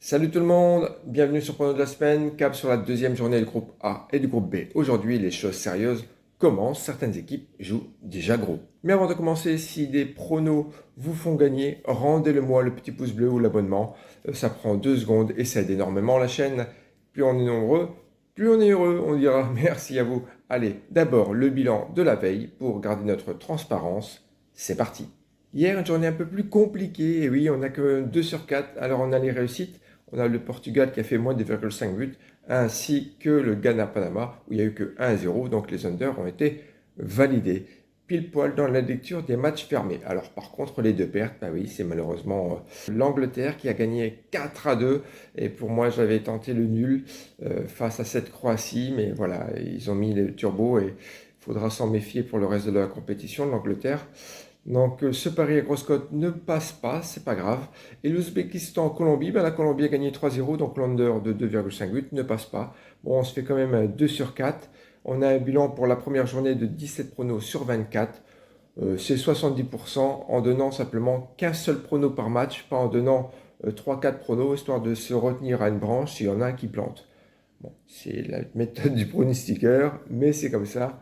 Salut tout le monde, bienvenue sur Prono de la semaine, cap sur la deuxième journée du groupe A et du groupe B. Aujourd'hui, les choses sérieuses commencent, certaines équipes jouent déjà gros. Mais avant de commencer, si des pronos vous font gagner, rendez-le-moi le petit pouce bleu ou l'abonnement. Ça prend 2 secondes et ça aide énormément la chaîne. Plus on est nombreux, plus on est heureux, on dira merci à vous. Allez, d'abord le bilan de la veille pour garder notre transparence. C'est parti. Hier, une journée un peu plus compliquée, et oui, on n'a que 2 sur 4, alors on a les réussites. On a le Portugal qui a fait moins de 2,5 buts, ainsi que le Ghana-Panama, où il n'y a eu que 1-0, donc les unders ont été validés. Pile poil dans la lecture des matchs fermés. Alors par contre, les deux pertes, bah oui, c'est malheureusement l'Angleterre qui a gagné 4-2. Et pour moi, j'avais tenté le nul face à cette Croatie, mais voilà, ils ont mis le turbo et il faudra s'en méfier pour le reste de la compétition de l'Angleterre. Donc ce pari à grosse cote ne passe pas, c'est pas grave. Et l'Ouzbékistan-Colombie, ben, la Colombie a gagné 3-0, donc l'under de 2,5 buts ne passe pas. Bon, on se fait quand même 2 sur 4. On a un bilan pour la première journée de 17 pronos sur 24. C'est 70% en donnant simplement qu'un seul prono par match, pas en donnant 3-4 pronos, histoire de se retenir à une branche s'il y en a un qui plante. Bon, c'est la méthode du pronostiqueur, mais c'est comme ça,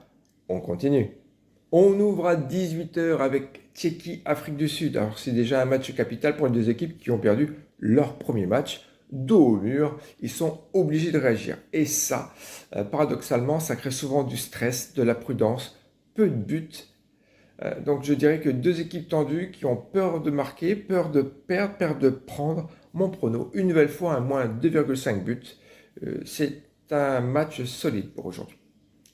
on continue. On ouvre à 18 h avec Tchéquie, Afrique du Sud. Alors c'est déjà un match capital pour les deux équipes qui ont perdu leur premier match. Dos au mur, ils sont obligés de réagir. Et ça, paradoxalement, ça crée souvent du stress, de la prudence, peu de buts. Donc je dirais que deux équipes tendues qui ont peur de marquer, peur de perdre, peur de prendre. Mon prono, une nouvelle fois, un moins 2,5 buts. C'est un match solide pour aujourd'hui.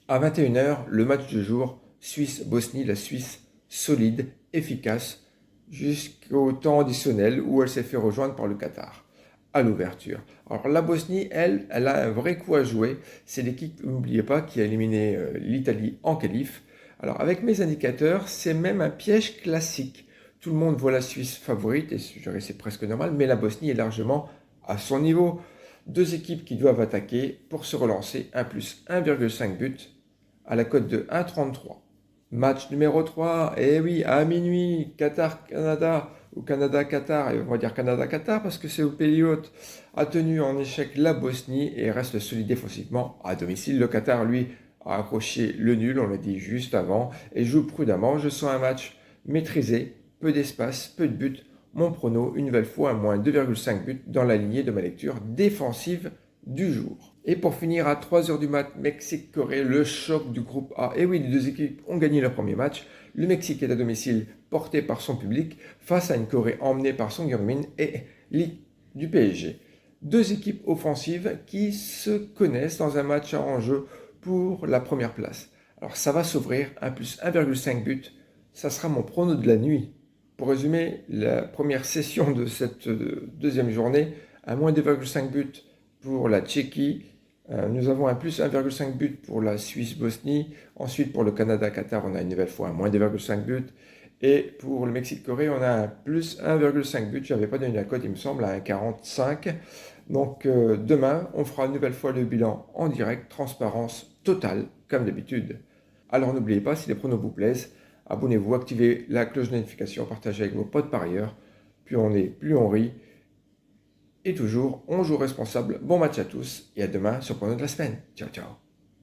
À 21 h, le match du jour, Suisse-Bosnie, la Suisse solide, efficace, jusqu'au temps additionnel où elle s'est fait rejoindre par le Qatar, à l'ouverture. Alors la Bosnie, elle a un vrai coup à jouer. C'est l'équipe, n'oubliez pas, qui a éliminé l'Italie en qualif. Alors avec mes indicateurs, c'est même un piège classique. Tout le monde voit la Suisse favorite, et je dirais c'est presque normal, mais la Bosnie est largement à son niveau. Deux équipes qui doivent attaquer pour se relancer, un plus 1,5 but à la cote de 1,33. Match numéro 3, et oui, à minuit, Qatar-Canada, ou Canada-Qatar, et on va dire Canada-Qatar parce que c'est au pays hôte, a tenu en échec la Bosnie et reste solide défensivement à domicile. Le Qatar, lui, a accroché le nul, on l'a dit juste avant, et joue prudemment. Je sens un match maîtrisé, peu d'espace, peu de buts. Mon prono, une nouvelle fois, à moins 2,5 buts dans la lignée de ma lecture défensive du jour. Et pour finir, à 3 h du mat, Mexique-Corée, le choc du groupe A. Et oui, les deux équipes ont gagné leur premier match. Le Mexique est à domicile, porté par son public, face à une Corée emmenée par Son Heung-min et Lee du PSG. Deux équipes offensives qui se connaissent dans un match à enjeu pour la première place. Alors ça va s'ouvrir, un plus 1,5 but. Ça sera mon prono de la nuit. Pour résumer, la première session de cette deuxième journée, à moins 2,5 buts pour la Tchéquie. Nous avons un plus 1,5 but pour la Suisse-Bosnie. Ensuite, pour le Canada-Qatar, on a une nouvelle fois un moins 2,5 but. Et pour le Mexique-Corée, on a un plus 1,5 but. Je n'avais pas donné la cote, il me semble, à 1,45. Donc demain, on fera une nouvelle fois le bilan en direct, transparence totale, comme d'habitude. Alors n'oubliez pas, si les pronos vous plaisent, abonnez-vous, activez la cloche de notification, partagez avec vos potes par ailleurs. Plus on est, plus on rit. Et toujours, on joue responsable. Bon match à tous et à demain sur Prono de la semaine. Ciao, ciao.